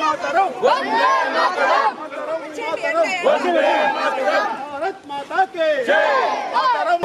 మాతరం भारत माता के मातरम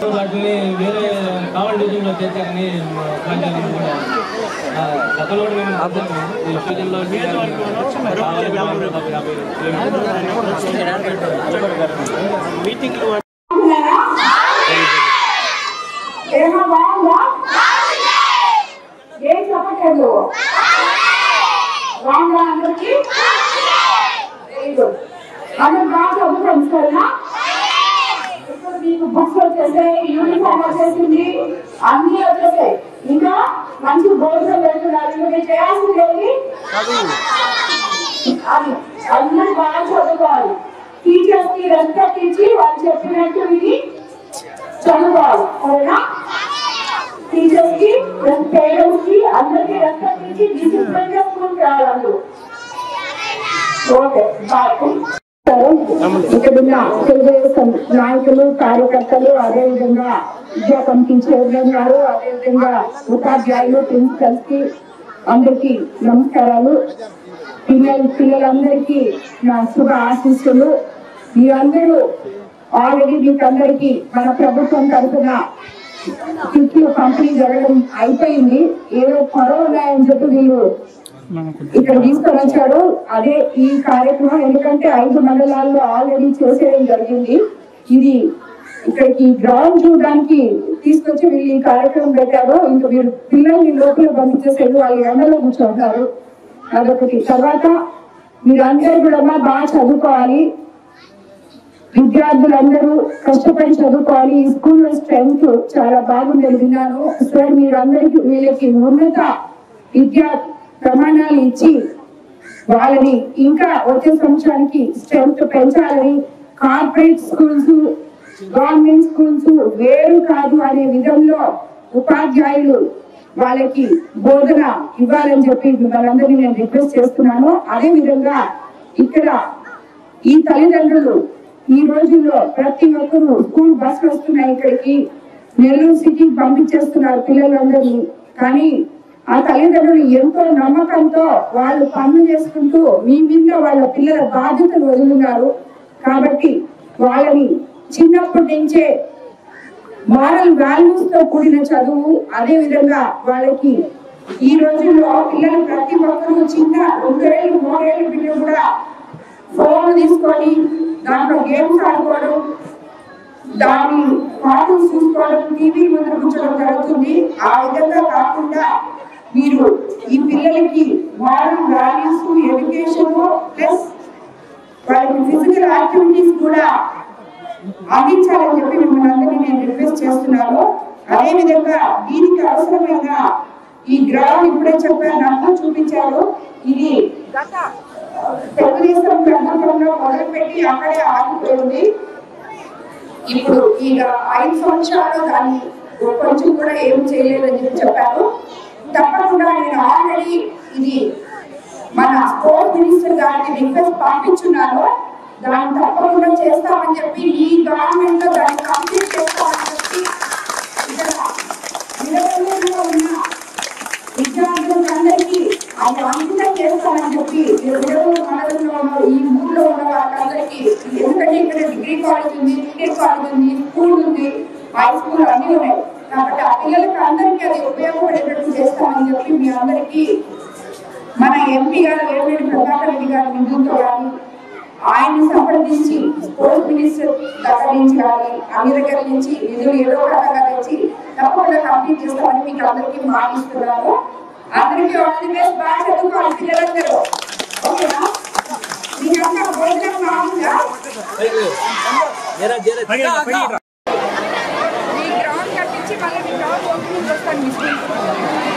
వాటిని వేరే కావాలి డివిజన్లో చేశారని గతంలో డివిజన్లో మీటింగ్లు ఏం చెప్పట్లేదు రాంగా అందరికి అందరు బాగా చదువుకోండి సరేనా ఇప్పుడు మీకు బుక్స్ వచ్చేసాయి యూనిఫామ్ వచ్చేసింది అన్ని వచ్చేసాయి ఇంకా మంచి భోజనం పెడుతున్నారు మీరు చేయాల్సింది ఏంటి అది అందరూ బాగా చదువుకోవాలి టీచర్స్ కి రెస్పెక్ట్ ఇచ్చి వాళ్ళు చెప్పినట్టు ఇది చదువుకోవాలి సరేనా టీచర్స్ కి పేరెంట్స్ కి అందరికీ రెస్పెక్ట్ ఇచ్చి డిసిప్లిన్ గా స్కూల్కి రావాలి అందరూ ఓకే బాయ్ ఇక్కడున్న తెలుగుదేశం నాయకులు కార్యకర్తలు అదేవిధంగా విద్యా కమిటీ చైర్మన్ గారు అదేవిధంగా ఉపాధ్యాయులు ప్రిన్సిపల్స్ కి అందరికీ నమస్కారాలు పిల్లలందరికీ నా శుభ ఆశీస్సులు మీరందరూ ఆల్రెడీ మీకందరికీ మన ప్రభుత్వం తరఫున కిట్లు పంపిణీ జరగడం అయిపోయింది ఏదో కరోనా అని చెప్పి వీళ్ళు ఇక్కడ తీసుకొని వచ్చాడు అదే ఈ కార్యక్రమం ఎందుకంటే 5 మండలాల్లో ఆల్రెడీ చేసేయడం జరిగింది ఇది ఇక్కడికి గ్రౌండ్ చూడడానికి తీసుకొచ్చి వీళ్ళు ఈ కార్యక్రమం పెట్టారు ఇంకా వీళ్ళు పిల్లల్ని లోపల పంపించేసేది వాళ్ళు ఎండలో కూర్చుంటారు అదొకటి తర్వాత మీరందరూ కూడా బాగా చదువుకోవాలి విద్యార్థులందరూ కష్టపడి చదువుకోవాలి ఈ స్కూల్లో స్ట్రెంగ్త్ చాలా బాగుందని విన్నాను సార్ మీరందరికీ వీళ్ళకి ఉన్నత విద్యా ప్రమాణాలు ఇచ్చి వాళ్ళని ఇంకా వచ్చే సంవత్సరానికి స్ట్రెంగ్త్ పెంచాలని కార్పొరేట్ స్కూల్స్ గవర్నమెంట్ స్కూల్స్ వేరు కాదు అనే విధంలో ఉపాధ్యాయులు వాళ్ళకి బోధన ఇవ్వాలని చెప్పి వాళ్ళందరినీ నేను రిక్వెస్ట్ చేస్తున్నాను అదే విధంగా ఇక్కడ ఈ తల్లిదండ్రులు ఈ రోజుల్లో ప్రతి ఒక్కరు స్కూల్ బస్సులు వస్తున్నాయి ఇక్కడికి నెల్లూరు సిటీకి పంపించేస్తున్నారు పిల్లలందరినీ కానీ ఆ తల్లిదండ్రులు ఎంతో నమ్మకంతో వాళ్ళు పనులు చేసుకుంటూ మీ మీద వాళ్ళ పిల్లల బాధ్యతలు వదులున్నారు కాబట్టి వాళ్ళని చిన్నప్పటి నుంచే మారల్ వాల్యూస్ తో కూడిన చదువు అదే విధంగా వాళ్ళకి ఈ రోజుల్లో పిల్లలు ప్రతి ఒక్కరు చిన్న 2 ఏళ్ళు 3 ఏళ్ళు పిల్లలు కూడా ఫోన్ తీసుకొని దాంట్లో గేమ్స్ ఆడుకోవడం దాని కార్టూన్స్ చూసుకోవడం టీవీ ముందు కూర్చోవడం జరుగుతుంది ఆ విధంగా కాకుండా మీరు ఈ పిల్లలకి మారల్ వాల్యూస్ ఎడ్యుకేషన్ ప్లస్ వాళ్ళకి ఫిజికల్ యాక్టివిటీస్ కూడా అందించాలని చెప్పి మిమ్మల్ని అందరినీ నేను రిక్వెస్ట్ చేస్తున్నాను అదే విధంగా దీనికి అవసరమైన ఈ గ్రౌండ్ ఇప్పుడే చెప్పాను నాకు చూపించారు ఇది తెలుగుదేశం ప్రభుత్వంలో మొదలుపెట్టి అక్కడే ఆగిపోయింది ఇప్పుడు ఈ 5 సంవత్సరాలు దాన్ని కొంచెం కూడా ఏం చేయలేదని చెప్పి చెప్పారు తప్పకుండా నేను ఆల్రెడీ ఇది మన స్పోర్ట్స్ మినిస్టర్ గారికి రిక్వెస్ట్ పంపించున్నాను దాన్ని తప్పకుండా చేస్తామని చెప్పి ఈ గవర్నమెంట్ లో దాన్ని కంప్లీట్ చేస్తామని చెప్పి ఇక్కడ నిలబడిలో ఉన్న విద్యార్థులందరికీ అది అంకితం చేస్తామని చెప్పి మండలంలో ఈ ఊళ్ళో ఉన్న వాళ్ళందరికీ ఎందుకంటే ఇక్కడ డిగ్రీ కాలేజ్ ఉంది ఇంటర్ కాలేజ్ ఉంది స్కూల్ ఉంది హై స్కూల్ అన్ని ఉన్నాయి కాబట్టి ఆ పిల్లలకి అందరికీ అది ఉపయోగపడేటట్టు చేస్తామని చెప్పి మీ అందరికీ మన ఎంపీ గారు వేమిరెడ్డి ప్రభాకర్ రెడ్డి గారి నిధులతో కానీ ఆయన్ని సంప్రదించి స్పోర్ట్స్ మినిస్టర్ దగ్గర నుంచి కానీ అన్ని దగ్గర నుంచి నిధులు ఏదో రకంగా తెచ్చి తప్పకుండా కంప్లీట్ చేస్తామని మీకు అందరికీ మాటిస్తున్నాను అందరికీ ఆల్ ది బెస్ట్ బాగా చదువుకోవాలి పిల్లలందరూ ఓకేనా మీకంతా భోజనం కాకుండా మీ గ్రౌండ్ కట్టించి మళ్ళీ మీ గ్రౌండ్ ఓపెనింగ్ చేస్తాను మీ స్కూల్